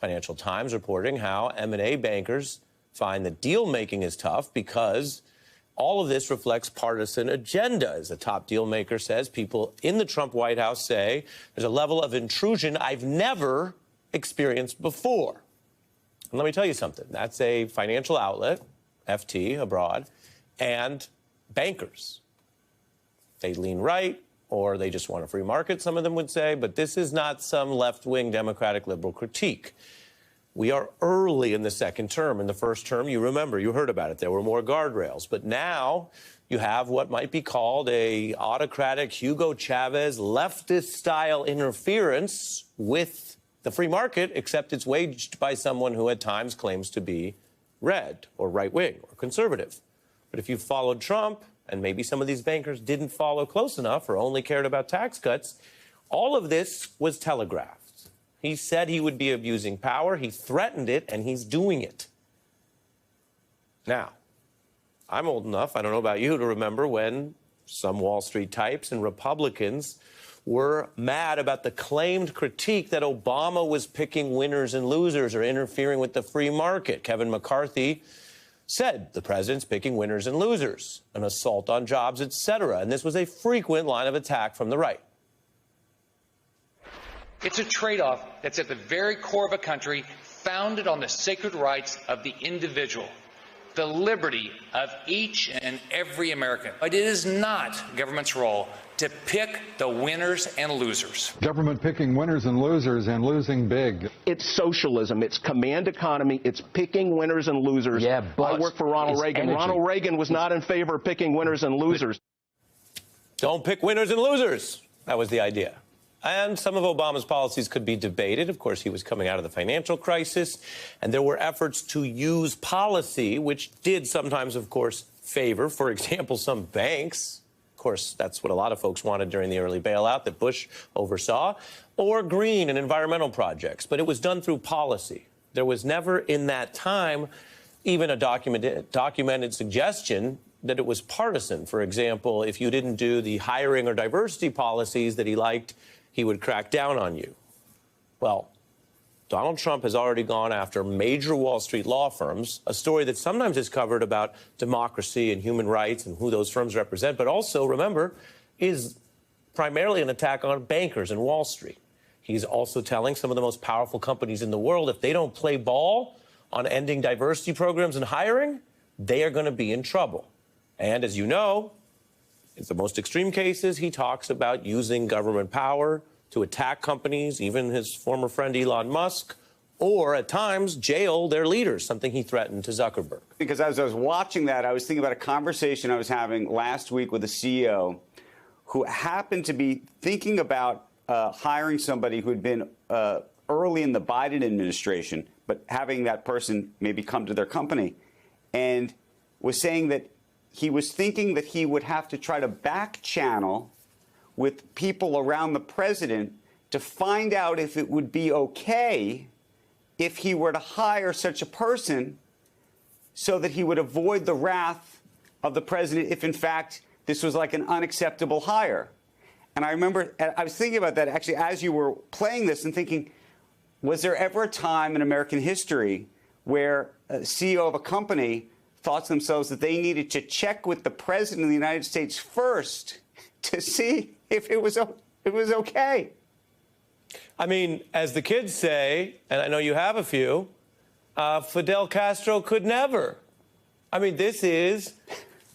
Financial Times reporting how M&A bankers find that deal making is tough because all of this reflects partisan agenda. As a top deal maker says, people in the Trump White House say there's a level of intrusion I've never experienced before. And let me tell you something. That's a financial outlet, FT abroad, and bankers. They lean right, or they just want a free market, some of them would say, but this is not some left-wing Democratic liberal critique. We are early in the second term. In the first term, you remember, you heard about it, there were more guardrails. But now you have what might be called a autocratic Hugo Chavez leftist-style interference with the free market, except it's waged by someone who at times claims to be red or right-wing or conservative. But if you followed Trump, and maybe some of these bankers didn't follow close enough or only cared about tax cuts, all of this was telegraphed. He said he would be abusing power, he threatened it, and he's doing it. Now, I'm old enough, I don't know about you, to remember when some Wall Street types and Republicans were mad about the claimed critique that Obama was picking winners and losers or interfering with the free market. Kevin McCarthy said the president's picking winners and losers, an assault on jobs, etc. And this was a frequent line of attack from the right. It's a trade-off that's at the very core of a country founded on the sacred rights of the individual, the liberty of each and every American. But it is not government's role to pick the winners and losers. Government picking winners and losers and losing big. It's socialism. It's command economy. It's picking winners and losers. Yeah, but I worked for Ronald Reagan. Energy. Ronald Reagan was not in favor of picking winners and losers. Don't pick winners and losers. That was the idea. And some of Obama's policies could be debated. Of course, he was coming out of the financial crisis, and there were efforts to use policy, which did sometimes, of course, favor, for example, some banks. Of course, that's what a lot of folks wanted during the early bailout that Bush oversaw, or green and environmental projects. But it was done through policy. There was never in that time even a documented suggestion that it was partisan. For example, if you didn't do the hiring or diversity policies that he liked, he would crack down on you. Well, Donald Trump has already gone after major Wall Street law firms, a story that sometimes is covered about democracy and human rights and who those firms represent, but also, remember, is primarily an attack on bankers and Wall Street. He's also telling some of the most powerful companies in the world if they don't play ball on ending diversity programs and hiring, they are going to be in trouble. And as you know, in the most extreme cases, he talks about using government power to attack companies, even his former friend Elon Musk, or at times jail their leaders, something he threatened to Zuckerberg. Because as I was watching that, I was thinking about a conversation I was having last week with a CEO who happened to be thinking about hiring somebody who had been early in the Biden administration, but having that person maybe come to their company, and was saying that he was thinking that he would have to try to back channel with people around the president to find out if it would be okay if he were to hire such a person so that he would avoid the wrath of the president if, in fact, this was like an unacceptable hire. And I remember I was thinking about that actually as you were playing this and thinking, was there ever a time in American history where a CEO of a company thought to themselves that they needed to check with the president of the United States first to see if it was okay? I mean, as the kids say, and I know you have a few, Fidel Castro could never. I mean, this is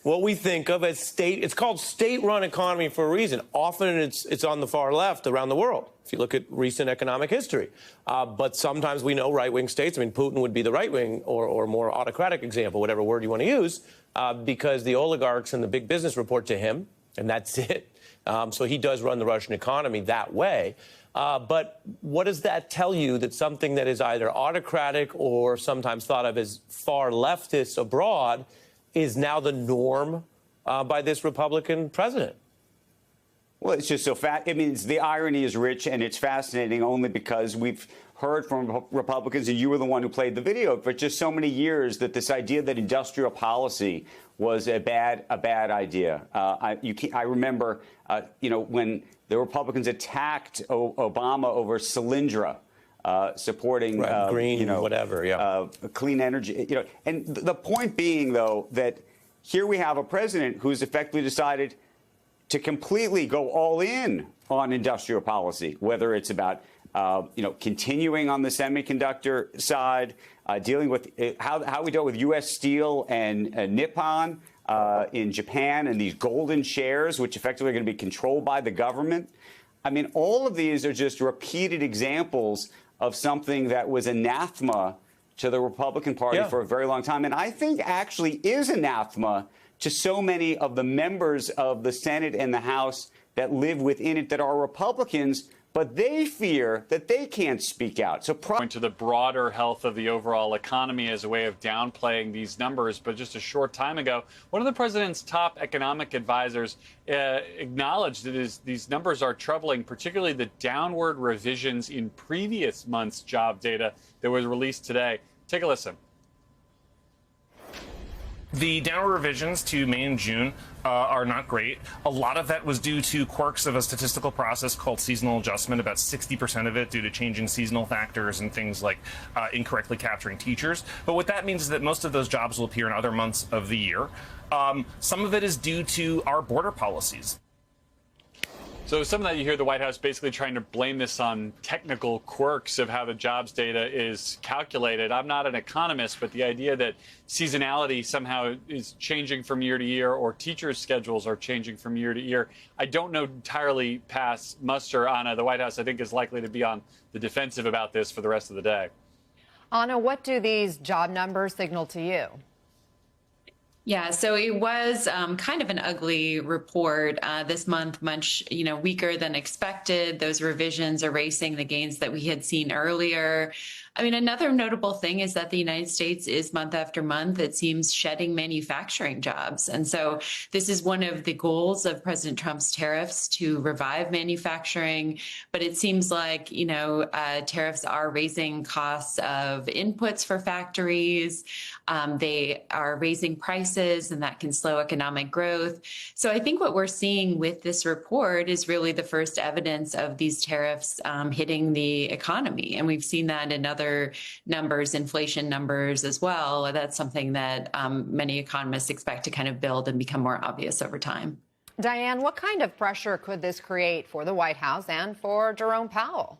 what we think of as it's called state-run economy for a reason. Often it's on the far left around the world, if you look at recent economic history. But sometimes we know right-wing states, I mean, Putin would be the right-wing or more autocratic example, whatever word you want to use, because the oligarchs and the big business report to him, and that's it. So he does run the Russian economy that way. But what does that tell you that something that is either autocratic or sometimes thought of as far leftist abroad is now the norm by this Republican president? Well, it's just so fat. I mean, the irony is rich, and it's fascinating only because we've heard from Republicans, and you were the one who played the video for just so many years, that this idea that industrial policy was a bad idea. I remember, when the Republicans attacked Obama over Solyndra, supporting green, whatever, clean energy. And the point being, though, that here we have a president who's effectively decided to completely go all in on industrial policy, whether it's about continuing on the semiconductor side, dealing with how we dealt with U.S. Steel and Nippon in Japan, and these golden shares, which effectively are going to be controlled by the government. I mean, all of these are just repeated examples of something that was anathema to the Republican Party for a very long time, and I think actually is anathema to so many of the members of the Senate and the House that live within it that are Republicans, but they fear that they can't speak out. So to the broader health of the overall economy as a way of downplaying these numbers. But just a short time ago, one of the president's top economic advisors acknowledged that these numbers are troubling, particularly the downward revisions in previous months' job data that was released today. Take a listen. The downward revisions to May and June are not great. A lot of that was due to quirks of a statistical process called seasonal adjustment, about 60% of it due to changing seasonal factors and things like incorrectly capturing teachers. But what that means is that most of those jobs will appear in other months of the year. Some of it is due to our border policies. So some of that you hear the White House basically trying to blame this on technical quirks of how the jobs data is calculated. I'm not an economist, but the idea that seasonality somehow is changing from year to year, or teachers' schedules are changing from year to year, I don't know entirely pass muster. Anna, the White House, I think, is likely to be on the defensive about this for the rest of the day. Anna, what do these job numbers signal to you? Yeah, so it was kind of an ugly report this month, much weaker than expected. Those revisions erasing the gains that we had seen earlier. I mean, another notable thing is that the United States is month after month, it seems, shedding manufacturing jobs. And so this is one of the goals of President Trump's tariffs, to revive manufacturing. But it seems like, tariffs are raising costs of inputs for factories. They are raising prices, and that can slow economic growth. So I think what we're seeing with this report is really the first evidence of these tariffs hitting the economy. And we've seen that in other numbers, inflation numbers as well. That's something that many economists expect to kind of build and become more obvious over time. Diane, what kind of pressure could this create for the White House and for Jerome Powell?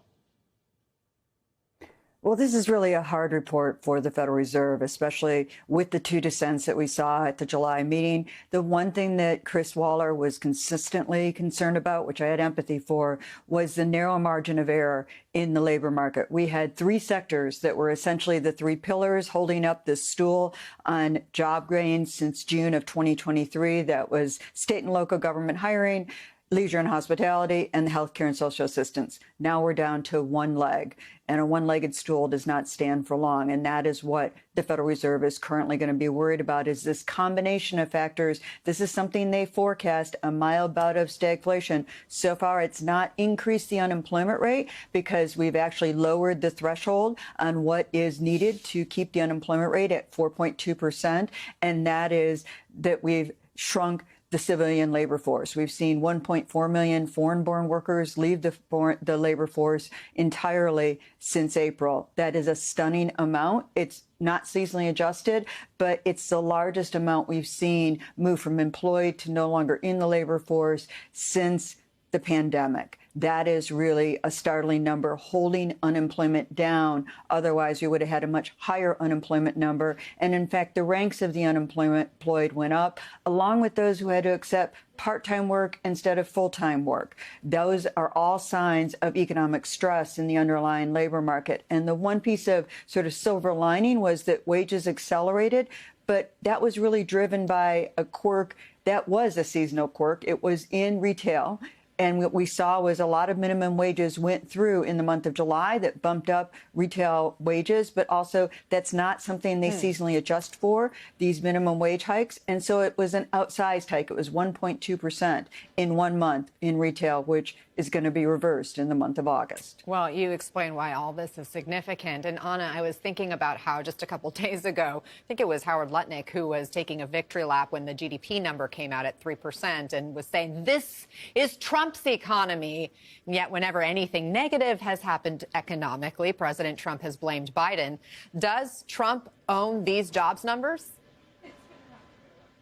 Well, this is really a hard report for the Federal Reserve, especially with the two dissents that we saw at the July meeting. The one thing that Chris Waller was consistently concerned about, which I had empathy for, was the narrow margin of error in the labor market. We had three sectors that were essentially the three pillars holding up this stool on job gains since June of 2023. That was state and local government hiring, leisure and hospitality, and the healthcare and social assistance. Now we're down to one leg, and a one-legged stool does not stand for long. And that is what the Federal Reserve is currently going to be worried about, is this combination of factors. This is something they forecast, a mild bout of stagflation. So far, it's not increased the unemployment rate because we've actually lowered the threshold on what is needed to keep the unemployment rate at 4.2%. And that is that we've shrunk the civilian labor force. We've seen 1.4 million foreign-born workers leave the labor force entirely since April. That is a stunning amount. It's not seasonally adjusted, but it's the largest amount we've seen move from employed to no longer in the labor force since the pandemic. That is really a startling number, holding unemployment down. Otherwise, we would have had a much higher unemployment number. And in fact, the ranks of the unemployed went up, along with those who had to accept part-time work instead of full-time work. Those are all signs of economic stress in the underlying labor market. And the one piece of sort of silver lining was that wages accelerated, but that was really driven by a quirk that was a seasonal quirk. It was in retail. And what we saw was a lot of minimum wages went through in the month of July that bumped up retail wages, but also that's not something they seasonally adjust for, these minimum wage hikes. And so it was an outsized hike. It was 1.2% in 1 month in retail, which is going to be reversed in the month of August. Well, you explain why all this is significant. And Anna, I was thinking about how just a couple days ago, I think it was Howard Lutnick who was taking a victory lap when the GDP number came out at 3% and was saying this is Trump's economy. And yet whenever anything negative has happened economically, President Trump has blamed Biden. Does Trump own these jobs numbers?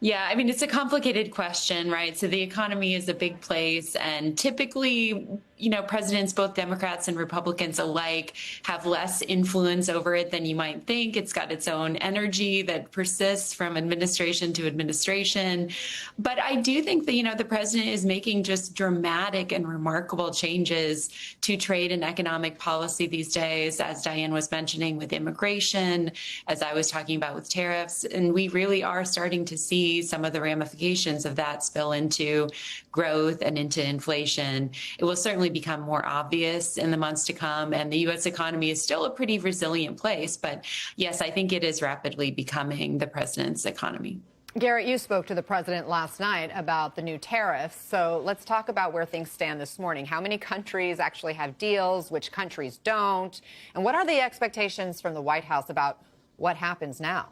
Yeah, I mean, it's a complicated question, right? So the economy is a big place, and typically, you know, presidents, both Democrats and Republicans alike, have less influence over it than you might think. It's got its own energy that persists from administration to administration. But I do think that, you know, the president is making just dramatic and remarkable changes to trade and economic policy these days, as Diane was mentioning with immigration, as I was talking about with tariffs. And we really are starting to see some of the ramifications of that spill into growth and into inflation. It will certainly become more obvious in the months to come. And the U.S. economy is still a pretty resilient place. But yes, I think it is rapidly becoming the president's economy. Garrett, you spoke to the president last night about the new tariffs. So let's talk about where things stand this morning. How many countries actually have deals? Which countries don't? And what are the expectations from the White House about what happens now?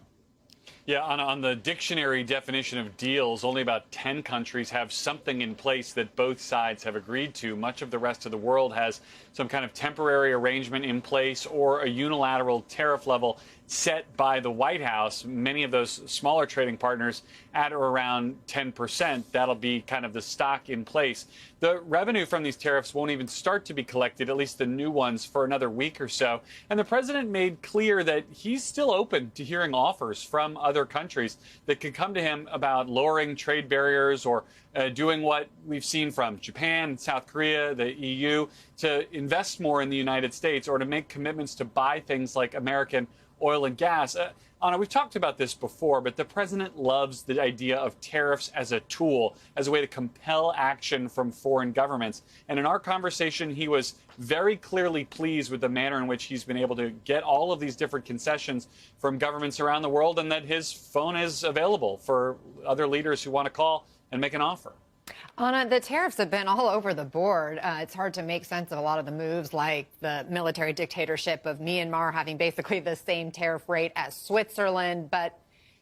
Yeah, on the dictionary definition of deals, only about 10 countries have something in place that both sides have agreed to. Much of the rest of the world has some kind of temporary arrangement in place or a unilateral tariff level set by the White House. Many of those smaller trading partners at or around 10%. That'll be kind of the stock in place. The revenue from these tariffs won't even start to be collected, at least the new ones, for another week or so. And the president made clear that he's still open to hearing offers from other countries that could come to him about lowering trade barriers or doing what we've seen from Japan, South Korea, the EU, to invest more in the United States or to make commitments to buy things like American oil and gas. Anna, we've talked about this before, but the president loves the idea of tariffs as a tool, as a way to compel action from foreign governments. And in our conversation, he was very clearly pleased with the manner in which he's been able to get all of these different concessions from governments around the world, and that his phone is available for other leaders who want to call and make an offer. Anna, the tariffs have been all over the board. It's hard to make sense of a lot of the moves, like the military dictatorship of Myanmar having basically the same tariff rate as Switzerland. But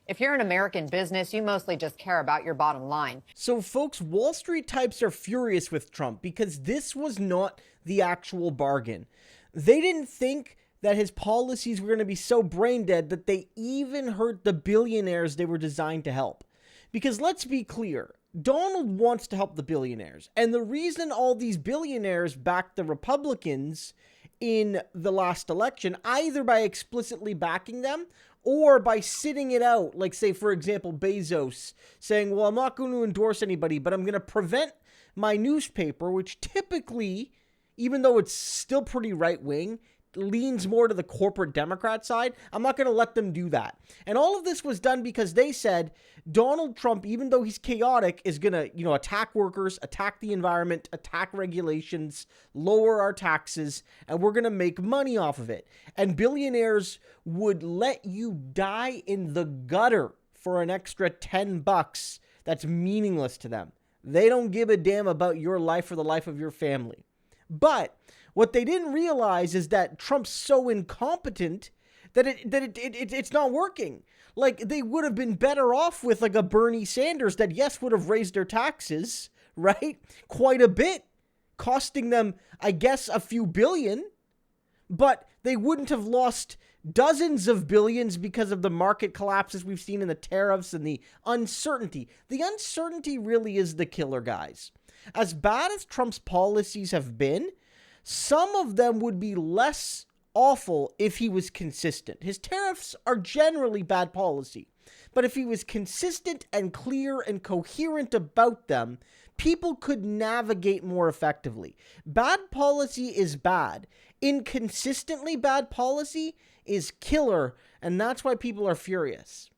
if you're an American business, you mostly just care about your bottom line. So, folks, Wall Street types are furious with Trump because this was not the actual bargain. They didn't think that his policies were going to be so brain dead that they even hurt the billionaires they were designed to help. Because let's be clear, Donald wants to help the billionaires. And the reason all these billionaires backed the Republicans in the last election, either by explicitly backing them or by sitting it out, like, say, for example, Bezos saying, well, I'm not going to endorse anybody, but I'm going to prevent my newspaper, which typically, even though it's still pretty right-wing, leans more to the corporate Democrat side. I'm not going to let them do that. And all of this was done because they said Donald Trump, even though he's chaotic, is going to, attack workers, attack the environment, attack regulations, lower our taxes, and we're going to make money off of it. And billionaires would let you die in the gutter for an extra $10 that's meaningless to them. They don't give a damn about your life or the life of your family. But what they didn't realize is that Trump's so incompetent that it's not working. Like, they would have been better off with like a Bernie Sanders that, yes, would have raised their taxes, right? Quite a bit, costing them, I guess, a few billion, but they wouldn't have lost dozens of billions because of the market collapses we've seen in the tariffs and the uncertainty. The uncertainty really is the killer, guys. As bad as Trump's policies have been, some of them would be less awful if he was consistent. His tariffs are generally bad policy, but if he was consistent and clear and coherent about them, people could navigate more effectively. Bad policy is bad. Inconsistently bad policy is killer, and that's why people are furious.